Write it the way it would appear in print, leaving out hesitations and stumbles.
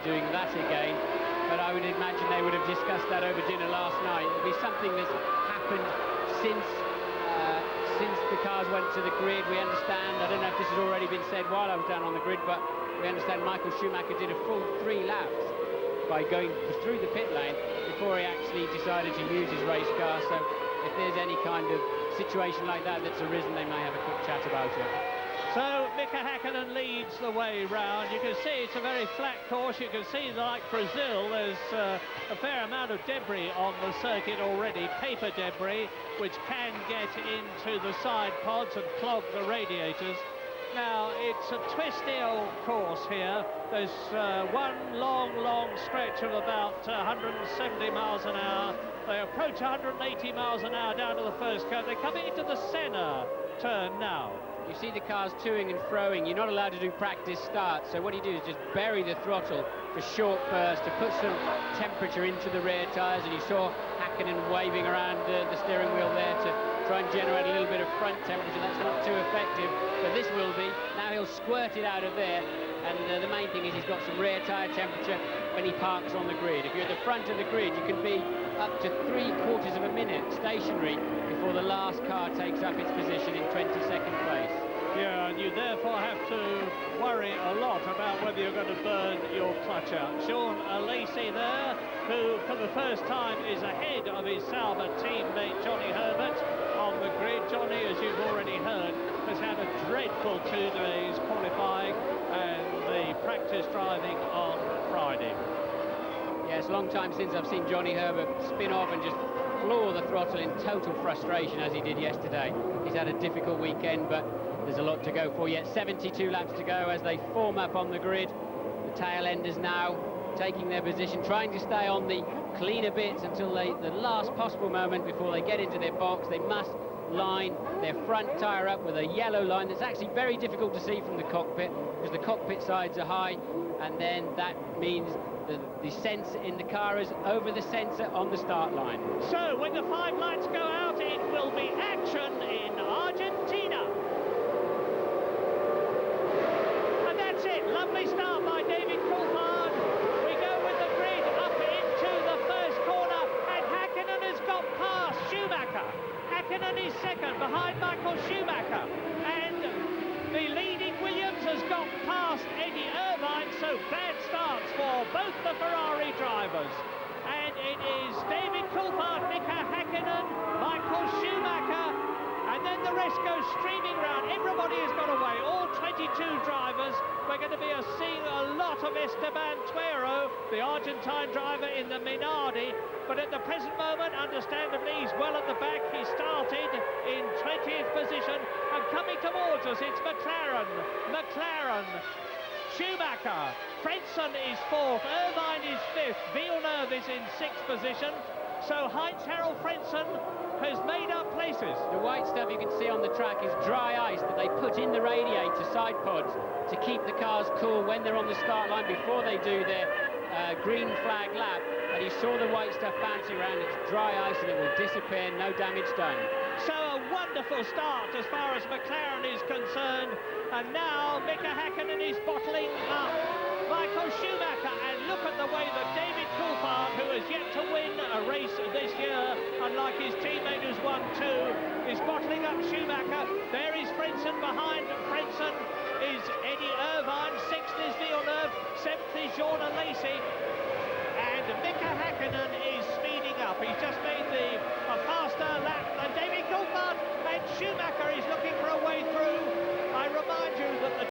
doing that again, but I would imagine they would have discussed that over dinner last night. It'll be something that's happened since the cars went to the grid. We understand, I don't know if this has already been said while I was down on the grid, but we understand Michael Schumacher did a full 3 laps by going through the pit lane before he actually decided to use his race car. So if there's any kind of situation like that that's arisen, they may have a quick chat about it. So Mika Häkkinen leads the way round. You can see it's a very flat course. You can see, like Brazil, there's a fair amount of debris on the circuit already, paper debris, which can get into the side pods and clog the radiators. Now, it's a twisty old course here. There's one long stretch of about 170 miles an hour. They approach 180 miles an hour down to the first curve. They're coming into the Senna turn now. You see the cars toing and froing. You're not allowed to do practice starts, so what you do is just bury the throttle for short bursts to put some temperature into the rear tyres, and you saw Häkkinen waving around the steering wheel there to try and generate a little bit of front temperature. That's not too effective, but this will be. Now he'll squirt it out of there, and the main thing is he's got some rear tyre temperature when he parks on the grid. If you're at the front of the grid, you can be up to 3/4 of a minute stationary before the last car takes up its position in 22nd place. Yeah, and you therefore have to worry a lot about whether you're going to burn your clutch out. Sean Alesi there, who for the first time is ahead of his Sauber teammate Johnny Herbert on the grid. Johnny, as you've already heard, has had a dreadful 2 days qualifying and the practice driving on Friday. Yeah, it's a long time since I've seen Johnny Herbert spin off and just floor the throttle in total frustration as he did yesterday. He's had a difficult weekend, but there's a lot to go for yet. 72 laps to go as they form up on the grid. The tail enders now taking their position, trying to stay on the cleaner bits until the last possible moment before they get into their box. They must line their front tyre up with a yellow line that's actually very difficult to see from the cockpit because the cockpit sides are high, and then that means the sensor in the car is over the sensor on the start line. So when the 5 lights go out, it will be action in Argentina. And that's it. Lovely start by David Coulthard. We go with the grid up into the first corner, and Häkkinen has got past Schumacher. Häkkinen is second behind Michael Schumacher, and the leading Williams has got past Eddie Irvine, so bad starts for both the Ferrari drivers. And it is David Coulthard, Mika Häkkinen, Michael Schumacher, and then the rest goes streaming round. Everybody has got away, all 22 drivers. We're going to be seeing a lot of Esteban Tuero, the Argentine driver in the Minardi, but at the present moment, understandably, he's well at the back. He started in 20th position, and coming towards us, it's McLaren, Schumacher, Frentzen is 4th, Irvine is 5th, Villeneuve is in 6th position. So Heinz-Harald Frentzen has made up places. The white stuff you can see on the track is dry ice that they put in the radiator side pods to keep the cars cool when they're on the start line before they do their green flag lap. And you saw the white stuff bouncing around. It's dry ice and it will disappear, no damage done. So a wonderful start as far as McLaren is concerned. And now Mika Häkkinen is bottling up Michael Schumacher, and look at the way that David Coulthard, who has yet to win a race this year, unlike his teammate who's won 2, is bottling up Schumacher. There is Frentzen behind. Frentzen is Eddie Irvine, 6th is Villeneuve, 7th is Sean Alesi, and Mika Häkkinen is speeding up. He's just